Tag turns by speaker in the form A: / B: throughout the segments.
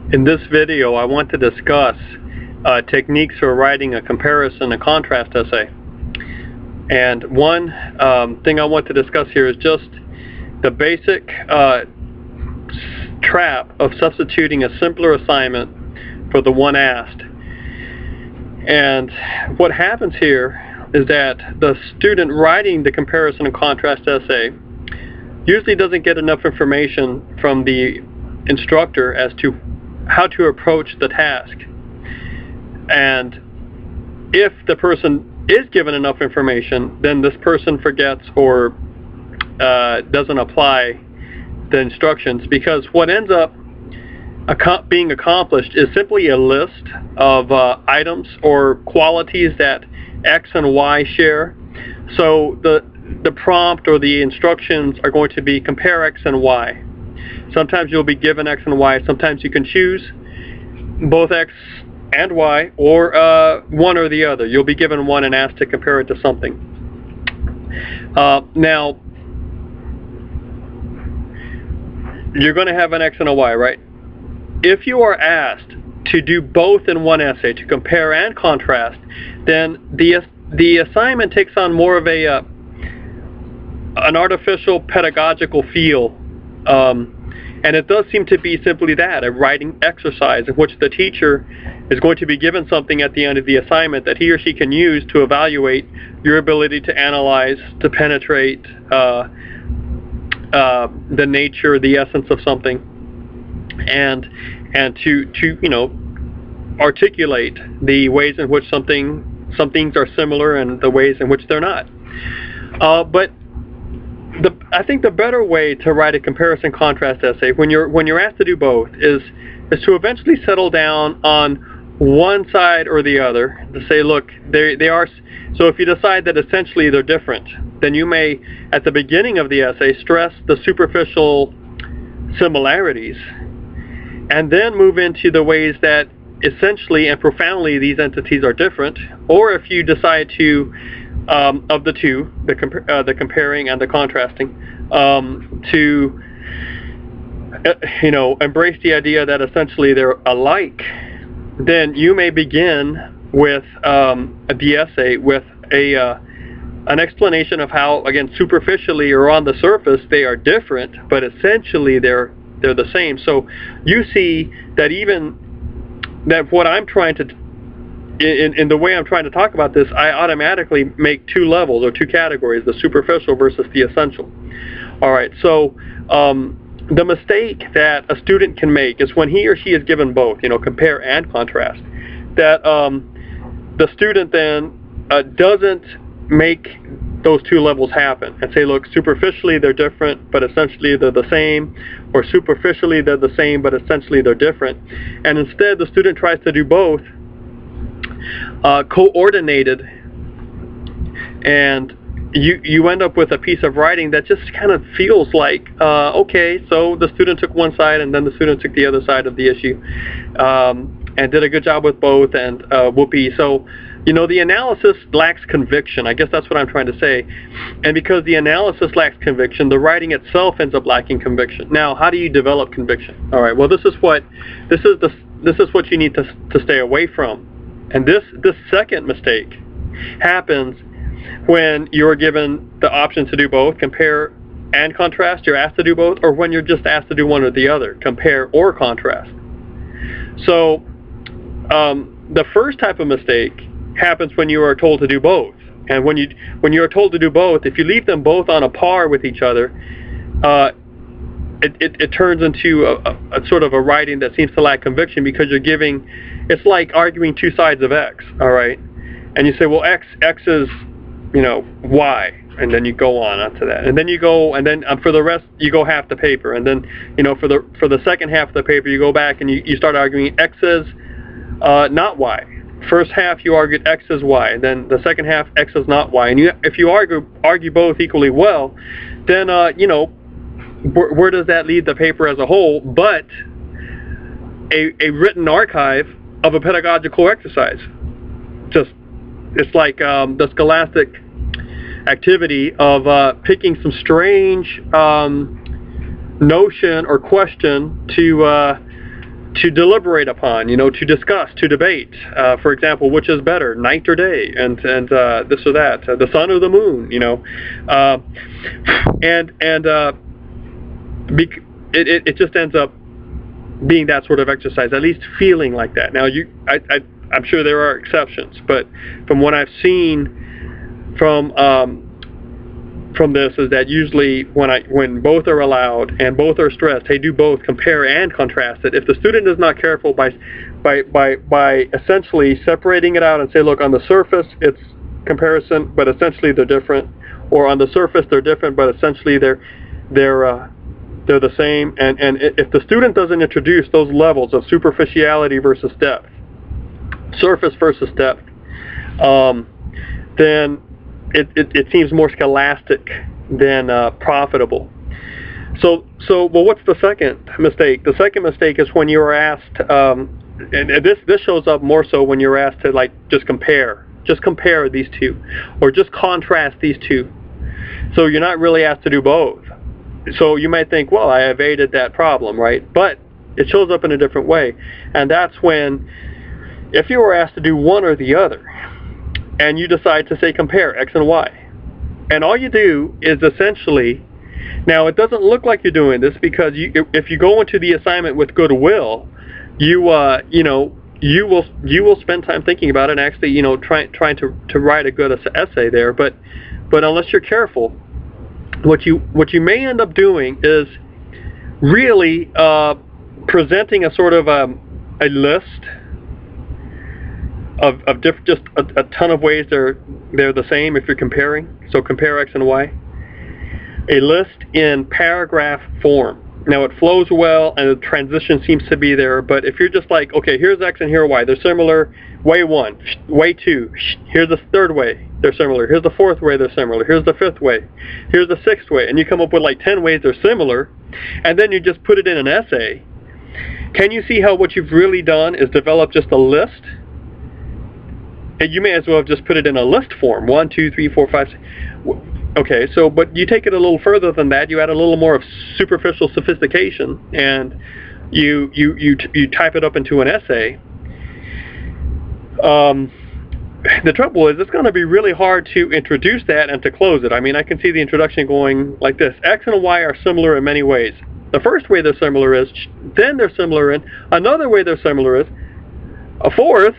A: In this video, I want to discuss techniques for writing a comparison and contrast essay. And one thing I want to discuss here is just the basic trap of substituting a simpler assignment for the one asked. And what happens here is that the student writing the comparison and contrast essay usually doesn't get enough information from the instructor as to how to approach the task. And if the person is given enough information, then this person forgets or doesn't apply the instructions, because what ends up being accomplished is simply a list of items or qualities that X and Y share. So the prompt or the instructions are going to be compare X and Y. Sometimes you'll be given X and Y. Sometimes you can choose both X and Y, or one or the other. You'll be given one and asked to compare it to something. Now, you're going to have an X and a Y, right? If you are asked to do both in one essay, to compare and contrast, then the assignment takes on more of an artificial pedagogical feel. And it does seem to be simply that, a writing exercise in which the teacher is going to be given something at the end of the assignment that he or she can use to evaluate your ability to analyze, to penetrate the nature, the essence of something, and to articulate the ways in which some things are similar and the ways in which they're not. But I think the better way to write a comparison contrast essay when you're asked to do both is to eventually settle down on one side or the other, to say, look, they are. So if you decide that essentially they're different, then you may at the beginning of the essay stress the superficial similarities, and then move into the ways that essentially and profoundly these entities are different. Or if you decide to of the two, the comparing and the contrasting, to embrace the idea that essentially they're alike, then you may begin with the essay with an explanation of how, again, superficially or on the surface they are different, but essentially they're the same. So you see that what I'm trying to in the way I'm trying to talk about this, I automatically make two levels or two categories: the superficial versus the essential. All right, so the mistake that a student can make is when he or she is given both, compare and contrast, that the student then doesn't make those two levels happen and say, look, superficially they're different, but essentially they're the same, or superficially they're the same, but essentially they're different. And instead, the student tries to do both coordinated, and you end up with a piece of writing that just kind of feels like, okay, so the student took one side and then the student took the other side of the issue, and did a good job with both, and whoopee. So the analysis lacks conviction. I guess that's what I'm trying to say. And because the analysis lacks conviction, the writing itself ends up lacking conviction. Now, how do you develop conviction? All right, well, this is what you need to stay away from. And this second mistake happens when you're given the option to do both, compare and contrast. You're asked to do both, or when you're just asked to do one or the other, compare or contrast. So the first type of mistake happens when you are told to do both. And when you are told to do both, if you leave them both on a par with each other, it turns into a sort of a writing that seems to lack conviction, because it's like arguing two sides of X, all right? And you say, well, X is, Y, and then you go on after that. And then you go, and then for the rest, you go half the paper. And then, for the second half of the paper, you go back and you start arguing X is not Y. First half, you argued X is Y. And then the second half, X is not Y. And if you argue both equally well, then, where does that lead the paper as a whole but a written archive of a pedagogical exercise? It's like the scholastic activity of picking some strange notion or question to deliberate upon, to discuss, to debate. For example, which is better, night or day, and this or that, the sun or the moon, it just ends up being that sort of exercise, at least feeling like that. Now, I'm sure there are exceptions, but from what I've seen from this is that usually when both are allowed and both are stressed, hey, do both, compare and contrast it. If the student is not careful by essentially separating it out and say, look, on the surface it's comparison, but essentially they're different, or on the surface they're different, but essentially they're the same. And if the student doesn't introduce those levels of superficiality versus depth, surface versus depth, then it seems more scholastic than profitable. So well, what's the second mistake? The second mistake is when you are asked, and this shows up more so when you're asked to just compare these two, or just contrast these two. So you're not really asked to do both. So you might think, well, I evaded that problem, right? But it shows up in a different way, and that's when, if you were asked to do one or the other, and you decide to say compare X and Y, and all you do is essentially, now it doesn't look like you're doing this because if you go into the assignment with goodwill, you will spend time thinking about it and actually trying to write a good essay there. But unless you're careful, what you may end up doing is really presenting a sort of a list of just a ton of ways they're the same if you're comparing. So compare X and Y. A list in paragraph form. Now it flows well and the transition seems to be there, but if you're just like, okay, here's X and here Y, they're similar, way 1, way 2, here's the third way, they're similar, here's the fourth way, they're similar, here's the fifth way, here's the sixth way, and you come up with 10 ways they're similar, and then you just put it in an essay. Can you see how what you've really done is develop just a list? And you may as well have just put it in a list form, 1, 2, 3, 4, 5, 6. Okay, so but you take it a little further than that. You add a little more of superficial sophistication, and you type it up into an essay. The trouble is, it's going to be really hard to introduce that and to close it. I mean, I can see the introduction going like this: X and Y are similar in many ways. The first way they're similar is, then they're similar in another way they're similar is, a fourth,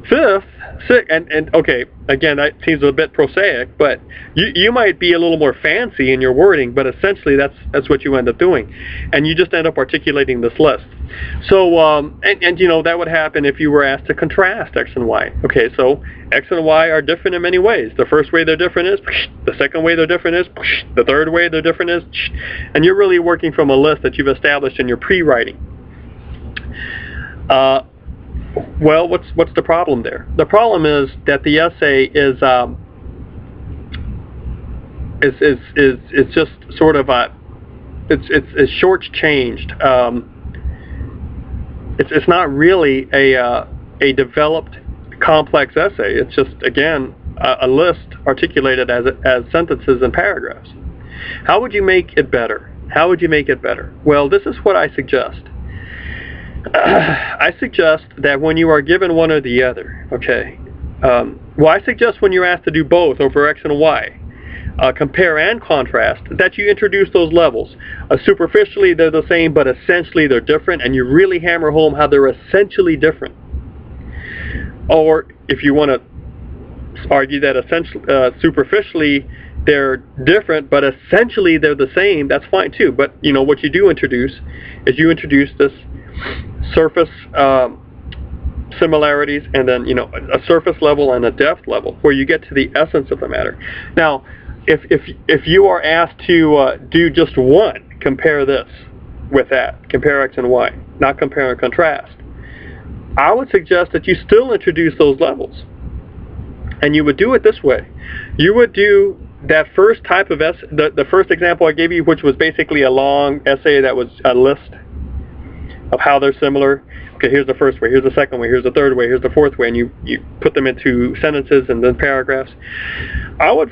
A: fifth, sixth, and okay, again, that seems a bit prosaic, but you might be a little more fancy in your wording, but essentially that's what you end up doing, and you just end up articulating this list. So that would happen if you were asked to contrast X and Y. Okay, so X and Y are different in many ways. The first way they're different is, the second way they're different is, the third way they're different is, and you're really working from a list that you've established in your pre-writing. Well, what's the problem there? The problem is that the essay is just sort of it's shortchanged. It's not really a developed, complex essay. It's just, again, a list articulated as sentences and paragraphs. How would you make it better? How would you make it better? Well, this is what I suggest. I suggest that when you are given one or the other, okay, I suggest when you're asked to do both over X and Y, compare and contrast, that you introduce those levels. Superficially they're the same, but essentially they're different, and you really hammer home how they're essentially different. Or if you want to argue that superficially they're different, but essentially they're the same, that's fine too. But what you do introduce is you introduce this surface similarities, and then a surface level and a depth level where you get to the essence of the matter. Now, if you are asked to do just one, compare this with that, compare X and Y, not compare and contrast, I would suggest that you still introduce those levels, and you would do it this way. You would do that first type of essay, the first example I gave you, which was basically a long essay that was a list of how they're similar. Okay, here's the first way, here's the second way, here's the third way, here's the fourth way, and you put them into sentences and then paragraphs. I would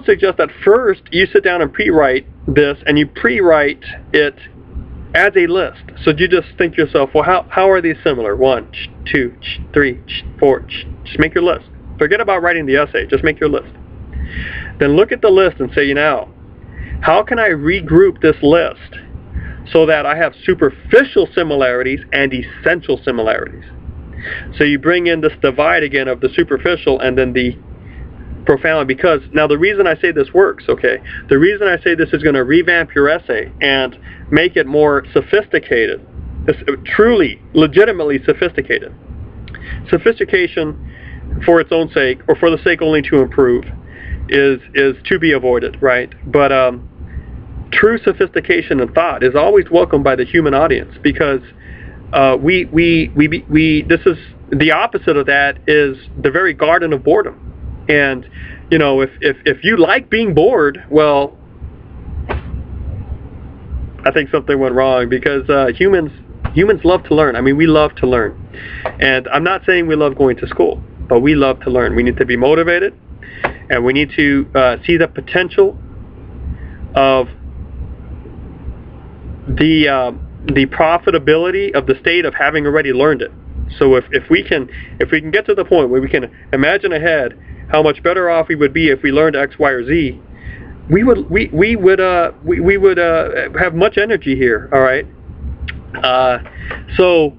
A: suggest that first you sit down and pre-write this, and you pre-write it as a list. So you just think to yourself, well, how are these similar? 1, 2, 3, 4. Just make your list. Forget about writing the essay. Just make your list. Then look at the list and say, how can I regroup this list so that I have superficial similarities and essential similarities? So you bring in this divide again of the superficial and then the profound, because now the reason I say this works, the reason I say this is going to revamp your essay and make it more sophisticated, truly, legitimately sophisticated. Sophistication for its own sake, or for the sake only to improve, is to be avoided, right? But true sophistication and thought is always welcomed by the human audience, because this is the opposite of that, is the very garden of boredom. And if you like being bored, well, I think something went wrong, because humans love to learn. I mean, we love to learn. And I'm not saying we love going to school, but we love to learn. We need to be motivated, and we need to see the potential of the profitability of the state of having already learned it. So if we can get to the point where we can imagine ahead how much better off we would be if we learned X, Y, or Z, we would have much energy here. All right. So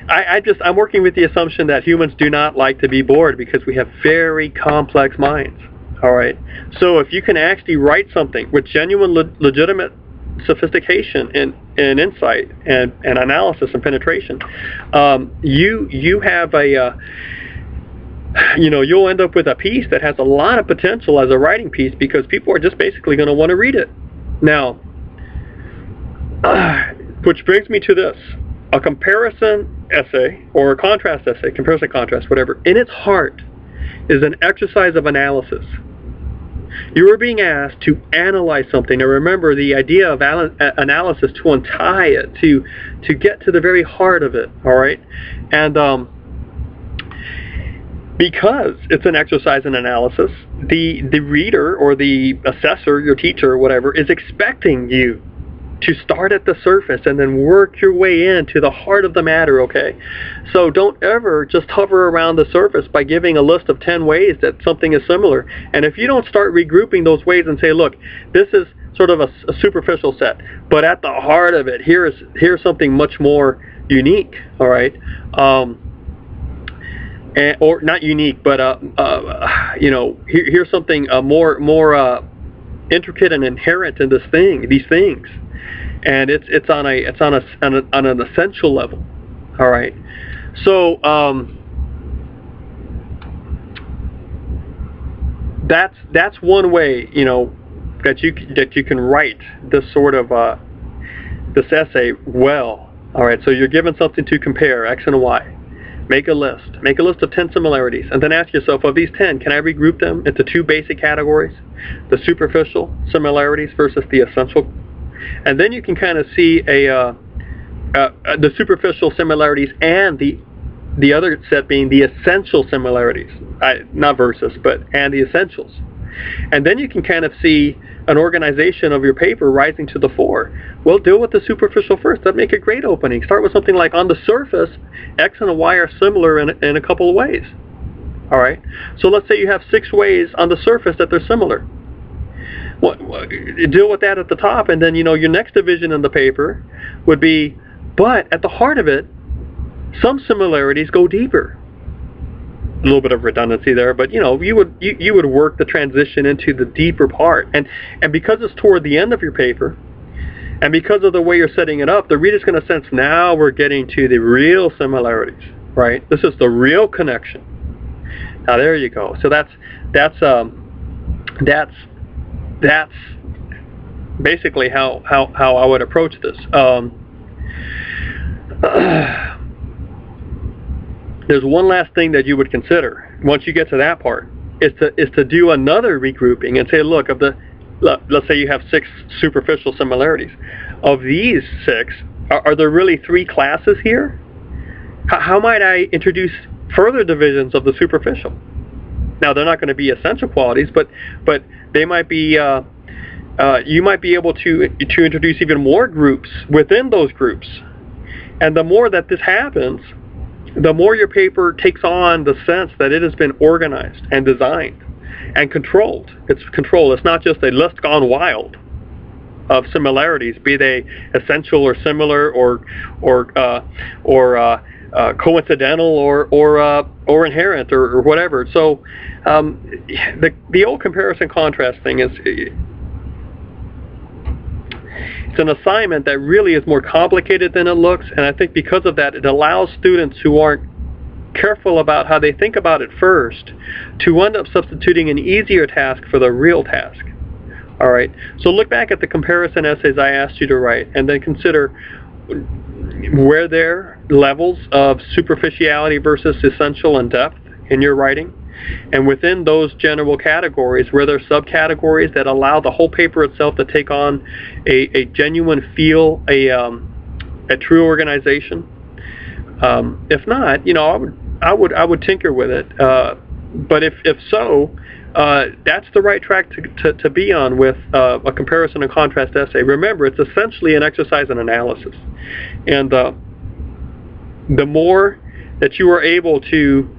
A: I'm working with the assumption that humans do not like to be bored, because we have very complex minds. All right. So if you can actually write something with genuine, legitimate sophistication and insight and analysis and penetration, you have you'll end up with a piece that has a lot of potential as a writing piece, because people are just basically going to want to read it. Now, which brings me to this. A comparison essay, or a contrast essay, comparison, contrast, whatever, in its heart is an exercise of analysis. You are being asked to analyze something. Now remember, the idea of analysis, to untie it, to get to the very heart of it, all right? And because it's an exercise in analysis, the reader or the assessor, your teacher or whatever, is expecting you to start at the surface and then work your way into the heart of the matter, okay? So don't ever just hover around the surface by giving a list of 10 ways that something is similar. And if you don't start regrouping those ways and say, look, this is sort of a superficial set, but at the heart of it, here's something much more unique, all right? Or not unique, but here's something more intricate and inherent in these things, and it's on an essential level. All right, so that's one way that you can write this sort of this essay well. All right, so you're given something to compare, X and Y. Make a list. Make a list of 10 similarities, and then ask yourself, of these 10, can I regroup them into 2 basic categories? The superficial similarities versus the essential. And then you can kind of see the superficial similarities and the other set being the essential similarities. Not versus, and the essentials. And then you can kind of see an organization of your paper rising to the fore. Well, deal with the superficial first. That'd make a great opening. Start with something like, on the surface, X and Y are similar in a couple of ways. All right. So let's say you have 6 ways on the surface that they're similar. Deal with that at the top, and then your next division in the paper would be, but at the heart of it, some similarities go deeper. A little bit of redundancy there, but you would work the transition into the deeper part, and because it's toward the end of your paper, and because of the way you're setting it up, the reader's going to sense, now we're getting to the real similarities, right? This is the real connection. Now there you go. So that's basically how I would approach this. There's one last thing that you would consider once you get to that part, is to do another regrouping and say, look, let's say you have 6 superficial similarities. Of these 6, are there really 3 classes here? How might I introduce further divisions of the superficial? Now, they're not going to be essential qualities, but they might be you might be able to introduce even more groups within those groups. And the more that this happens, the more your paper takes on the sense that it has been organized and designed and controlled. It's controlled. It's not just a list gone wild of similarities, be they essential or similar or coincidental or inherent or whatever. So the old comparison contrast thing is, it's an assignment that really is more complicated than it looks, and I think because of that, it allows students who aren't careful about how they think about it first to end up substituting an easier task for the real task. All right, so look back at the comparison essays I asked you to write, and then consider where there are levels of superficiality versus essential and depth in your writing. And within those general categories, where there are subcategories that allow the whole paper itself to take on a genuine feel, a true organization. If not, I would tinker with it. But if so, that's the right track to be on with a comparison and contrast essay. Remember, it's essentially an exercise in analysis, and the more that you are able to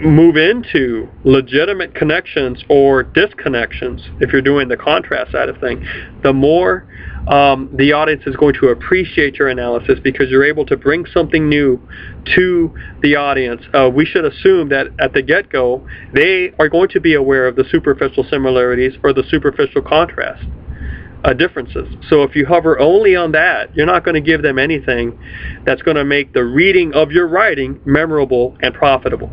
A: move into legitimate connections or disconnections, if you're doing the contrast side of things, the more the audience is going to appreciate your analysis, because you're able to bring something new to the audience. We should assume that at the get-go, they are going to be aware of the superficial similarities or the superficial contrast differences. So if you hover only on that, you're not going to give them anything that's going to make the reading of your writing memorable and profitable.